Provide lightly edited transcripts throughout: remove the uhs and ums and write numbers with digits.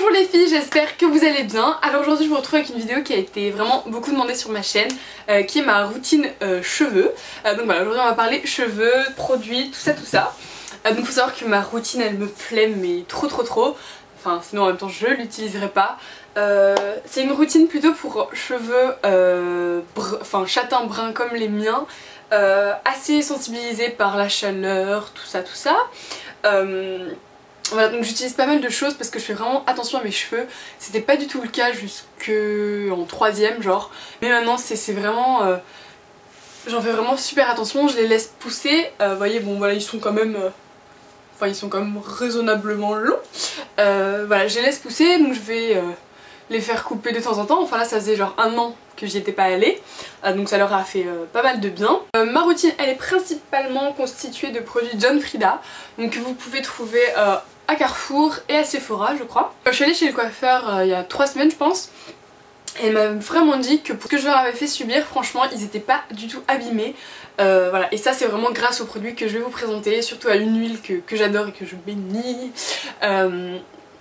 Bonjour les filles, j'espère que vous allez bien. Alors aujourd'hui je vous retrouve avec une vidéo qui a été vraiment beaucoup demandée sur ma chaîne, qui est ma routine cheveux. Donc voilà, aujourd'hui on va parler cheveux, produits, tout ça. Donc faut savoir que ma routine elle me plaît mais trop. Enfin sinon en même temps je l'utiliserai pas. C'est une routine plutôt pour cheveux châtain brun comme les miens, assez sensibilisés par la chaleur, tout ça. Voilà, donc j'utilise pas mal de choses parce que je fais vraiment attention à mes cheveux. C'était pas du tout le cas jusqu'en troisième genre. Mais maintenant c'est vraiment... j'en fais vraiment super attention, je les laisse pousser. Vous voyez, bon voilà, ils sont quand même raisonnablement longs. Voilà, je les laisse pousser, donc je vais les faire couper de temps en temps. Enfin là ça faisait genre 1 an que j'y étais pas allée, donc ça leur a fait pas mal de bien. Ma routine elle est principalement constituée de produits John Frieda, donc que vous pouvez trouver à Carrefour et à Sephora je crois. Je suis allée chez le coiffeur il y a 3 semaines je pense, et elle m'a vraiment dit que pour ce que je leur avais fait subir, franchement ils étaient pas du tout abîmés. Voilà, et ça c'est vraiment grâce aux produits que je vais vous présenter, surtout à une huile que j'adore et que je bénis.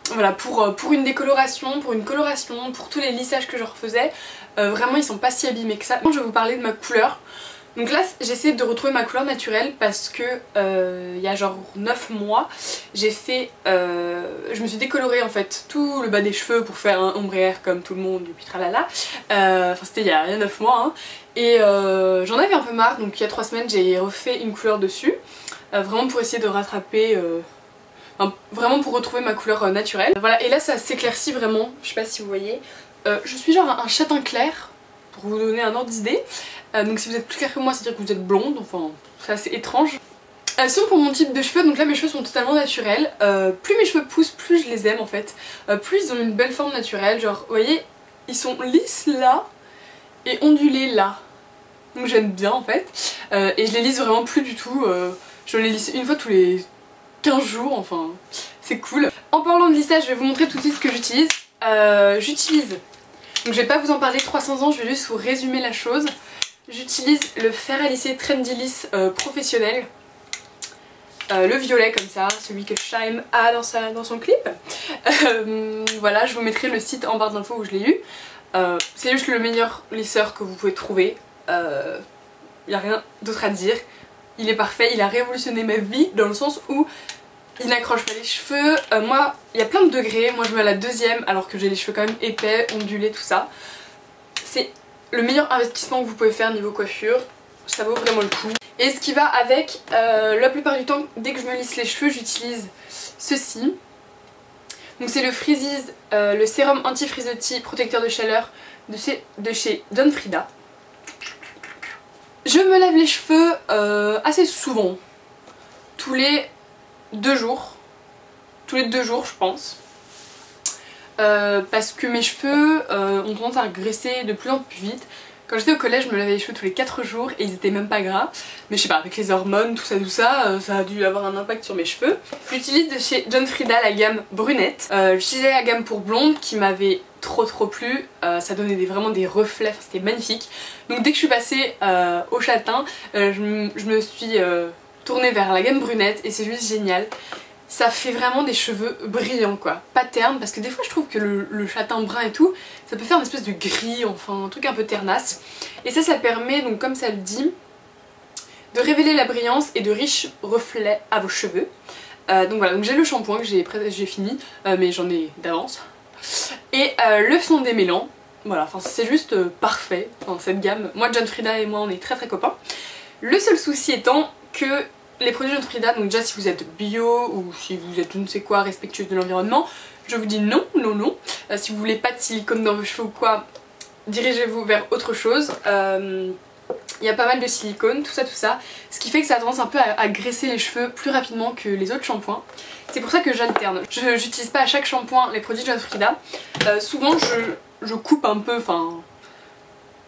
Voilà, pour une décoloration, pour une coloration, pour tous les lissages que je refaisais, vraiment ils sont pas si abîmés que ça. Je vais vous parler de ma couleur. Donc là j'essaie de retrouver ma couleur naturelle parce que il y a genre 9 mois j'ai fait, je me suis décolorée en fait tout le bas des cheveux pour faire un ombre air comme tout le monde et puis tralala. Enfin c'était il y a 9 mois hein. Et j'en avais un peu marre, donc il y a 3 semaines j'ai refait une couleur dessus, vraiment pour essayer de rattraper... vraiment pour retrouver ma couleur naturelle. Voilà, et là ça s'éclaircit vraiment, je sais pas si vous voyez. Je suis genre un châtain clair, pour vous donner un ordre d'idée. Donc si vous êtes plus clair que moi, c'est à dire que vous êtes blonde, enfin c'est assez étrange. Sinon pour mon type de cheveux, donc là mes cheveux sont totalement naturels. Plus mes cheveux poussent, plus je les aime en fait. Plus ils ont une belle forme naturelle, genre vous voyez, ils sont lisses là et ondulés là. Donc j'aime bien en fait. Et je les lisse vraiment plus du tout. Je les lisse une fois tous les 15 jours, enfin c'est cool. En parlant de lissage, je vais vous montrer tout de suite ce que j'utilise. Donc je vais pas vous en parler 300 ans, je vais juste vous résumer la chose. J'utilise le fer à lisser Trendy Liss professionnel. Le violet comme ça, celui que Shime a dans son clip. Voilà, je vous mettrai le site en barre d'infos où je l'ai eu. C'est juste le meilleur lisseur que vous pouvez trouver. Y a rien d'autre à dire. Il est parfait, il a révolutionné ma vie dans le sens où il n'accroche pas les cheveux. Moi, il y a plein de degrés, moi je mets à la 2e alors que j'ai les cheveux quand même épais, ondulés, tout ça. C'est le meilleur investissement que vous pouvez faire niveau coiffure, ça vaut vraiment le coup. Et ce qui va avec, la plupart du temps, dès que je me lisse les cheveux, j'utilise ceci. Donc c'est le Freezies, le sérum anti-frizzotis protecteur de chaleur de chez John Frieda. Je me lave les cheveux assez souvent, tous les 2 jours, je pense, parce que mes cheveux ont tendance à graisser de plus en plus vite. Quand j'étais au collège, je me lavais les cheveux tous les 4 jours et ils étaient même pas gras, mais je sais pas, avec les hormones, tout ça, ça a dû avoir un impact sur mes cheveux. J'utilise de chez John Frieda la gamme brunette. J'utilisais la gamme pour blonde qui m'avait trop plu, ça donnait vraiment des reflets, c'était magnifique. Donc dès que je suis passée au châtain, je me suis tournée vers la gamme brunette et c'est juste génial. Ça fait vraiment des cheveux brillants quoi, pas ternes, parce que des fois je trouve que le châtain brun et tout, ça peut faire une espèce de gris, enfin un truc un peu ternasse. Et ça permet, donc comme ça le dit, de révéler la brillance et de riches reflets à vos cheveux. Donc voilà, donc j'ai le shampoing que j'ai fini, mais j'en ai d'avance. Et le fond démêlant, voilà, enfin c'est juste parfait, enfin, cette gamme. Moi John Frieda et moi on est très copains. Le seul souci étant que les produits John Frieda, donc déjà si vous êtes bio ou si vous êtes je ne sais quoi respectueuse de l'environnement, je vous dis non. Si vous voulez pas de silicone dans vos cheveux ou quoi, dirigez-vous vers autre chose. Il y a pas mal de silicone, tout ça, ce qui fait que ça a tendance un peu à graisser les cheveux plus rapidement que les autres shampoings. C'est pour ça que j'alterne. J'utilise pas à chaque shampoing les produits John Frieda. Souvent je coupe un peu, enfin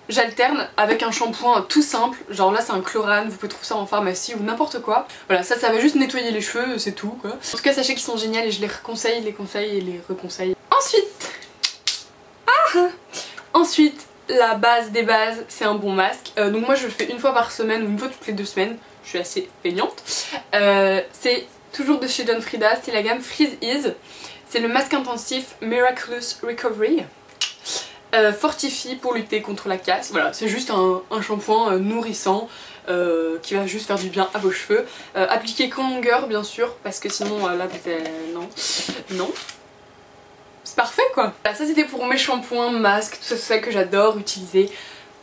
j'alterne avec un shampoing tout simple, genre là c'est un Chlorane, vous pouvez trouver ça en pharmacie ou n'importe quoi. Voilà, ça va juste nettoyer les cheveux, c'est tout quoi. En tout cas sachez qu'ils sont géniaux et je les conseille et les reconseille. Ensuite, la base des bases, c'est un bon masque. Donc moi je le fais une fois par semaine ou une fois toutes les 2 semaines, je suis assez feignante. C'est toujours de chez John Frieda, c'est la gamme Freeze Ease. C'est le masque intensif Miraculous Recovery. Fortifie pour lutter contre la casse. Voilà, c'est juste un shampoing nourrissant qui va juste faire du bien à vos cheveux. Appliqué qu'en longueur bien sûr, parce que sinon là non. C'est parfait quoi. Voilà, ça c'était pour mes shampoings, masques, tout ça que j'adore utiliser.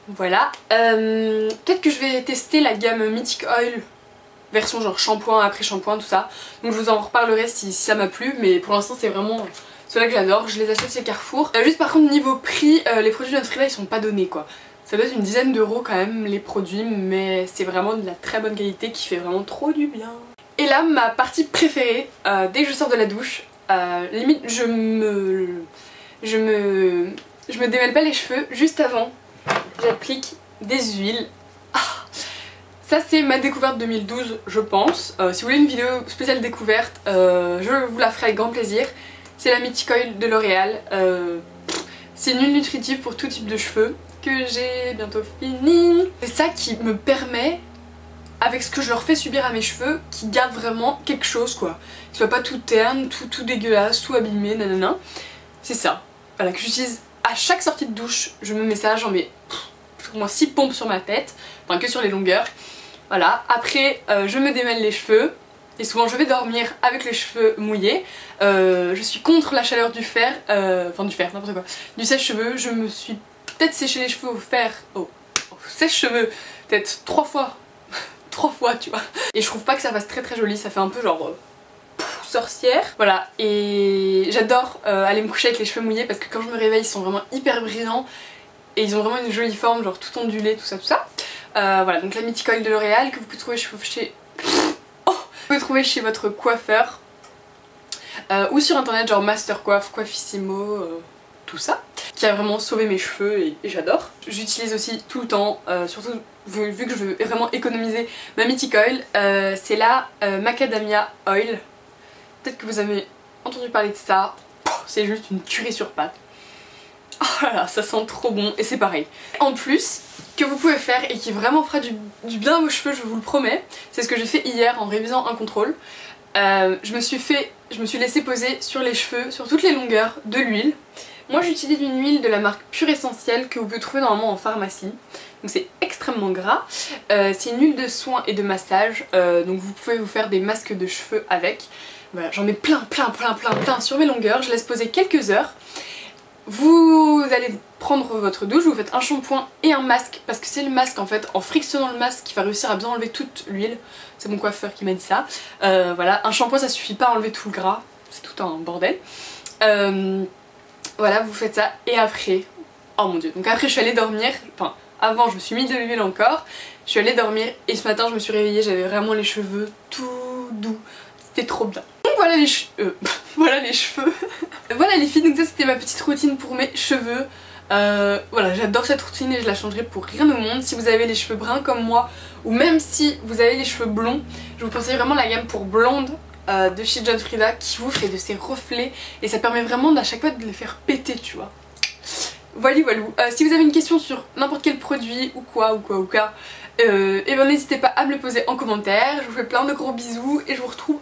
Voilà. Peut-être que je vais tester la gamme Mythic Oil, version genre shampoing après shampoing, tout ça. Donc je vous en reparlerai si ça m'a plu, mais pour l'instant c'est vraiment ceux-là que j'adore. Je les achète chez Carrefour. Juste par contre niveau prix, les produits de Nutrilite ils sont pas donnés quoi. Ça doit être une dizaine d'euros quand même les produits, mais c'est vraiment de la très bonne qualité qui fait vraiment trop du bien. Et là ma partie préférée, dès que je sors de la douche, limite je me démêle pas les cheveux, juste avant j'applique des huiles. Ça c'est ma découverte 2012 je pense. Si vous voulez une vidéo spéciale découverte, je vous la ferai avec grand plaisir. C'est la Mythic Oil de L'Oréal. C'est une huile nutritive pour tout type de cheveux que j'ai bientôt fini. C'est ça qui me permet, avec ce que je leur fais subir à mes cheveux, qu'ils gardent vraiment quelque chose quoi. Qu'ils soient pas tout terne, tout dégueulasse, tout abîmé, nanana. C'est ça. Voilà, que j'utilise à chaque sortie de douche. Je me mets ça, j'en mets au moins 6 pompes sur ma tête, enfin que sur les longueurs. Voilà, après je me démêle les cheveux. Et souvent je vais dormir avec les cheveux mouillés. Je suis contre la chaleur du fer, n'importe quoi, du sèche-cheveux. Je me suis peut-être séché les cheveux au fer, au sèche-cheveux, peut-être 3 fois, 3 fois tu vois. Et je trouve pas que ça fasse très joli, ça fait un peu genre sorcière. Voilà, et j'adore aller me coucher avec les cheveux mouillés parce que quand je me réveille ils sont vraiment hyper brillants. Et ils ont vraiment une jolie forme, genre tout ondulé, tout ça. Voilà, donc la Mythic Oil de L'Oréal que vous pouvez trouver chez votre coiffeur ou sur internet genre Mastercoif, Coiffissimo, tout ça, qui a vraiment sauvé mes cheveux et j'adore. J'utilise aussi tout le temps, surtout vu que je veux vraiment économiser ma Mythic Oil, c'est la Macadamia Oil. Peut-être que vous avez entendu parler de ça, c'est juste une tuerie sur pattes. Oh là là, ça sent trop bon et c'est pareil. En plus, que vous pouvez faire et qui vraiment fera du bien à vos cheveux, je vous le promets, c'est ce que j'ai fait hier en révisant un contrôle. Je me suis laissé poser sur les cheveux, sur toutes les longueurs, de l'huile. Moi j'utilise une huile de la marque Pure Essentielle que vous pouvez trouver normalement en pharmacie. Donc c'est extrêmement gras. C'est une huile de soin et de massage, donc vous pouvez vous faire des masques de cheveux avec. Voilà, j'en mets plein sur mes longueurs, je laisse poser quelques heures. Vous allez prendre votre douche, vous faites un shampoing et un masque, parce que c'est le masque en fait, en frictionnant le masque qui va réussir à bien enlever toute l'huile. C'est mon coiffeur qui m'a dit ça. Voilà, un shampoing ça suffit pas à enlever tout le gras, c'est tout un bordel. Voilà, vous faites ça et après, oh mon dieu, donc après je suis allée dormir, enfin avant je me suis mis de l'huile encore, je suis allée dormir et ce matin je me suis réveillée, j'avais vraiment les cheveux tout doux, c'était trop bien. Donc voilà les cheveux. Voilà les cheveux. Voilà les filles, donc ça c'était ma petite routine pour mes cheveux. Voilà, j'adore cette routine et je la changerai pour rien au monde. Si vous avez les cheveux bruns comme moi, ou même si vous avez les cheveux blonds, je vous conseille vraiment la gamme pour blonde de chez John Frieda qui vous fait de ces reflets et ça permet vraiment à chaque fois de les faire péter, tu vois. Voilà. Si vous avez une question sur n'importe quel produit ou quoi, et ben n'hésitez pas à me le poser en commentaire. Je vous fais plein de gros bisous et je vous retrouve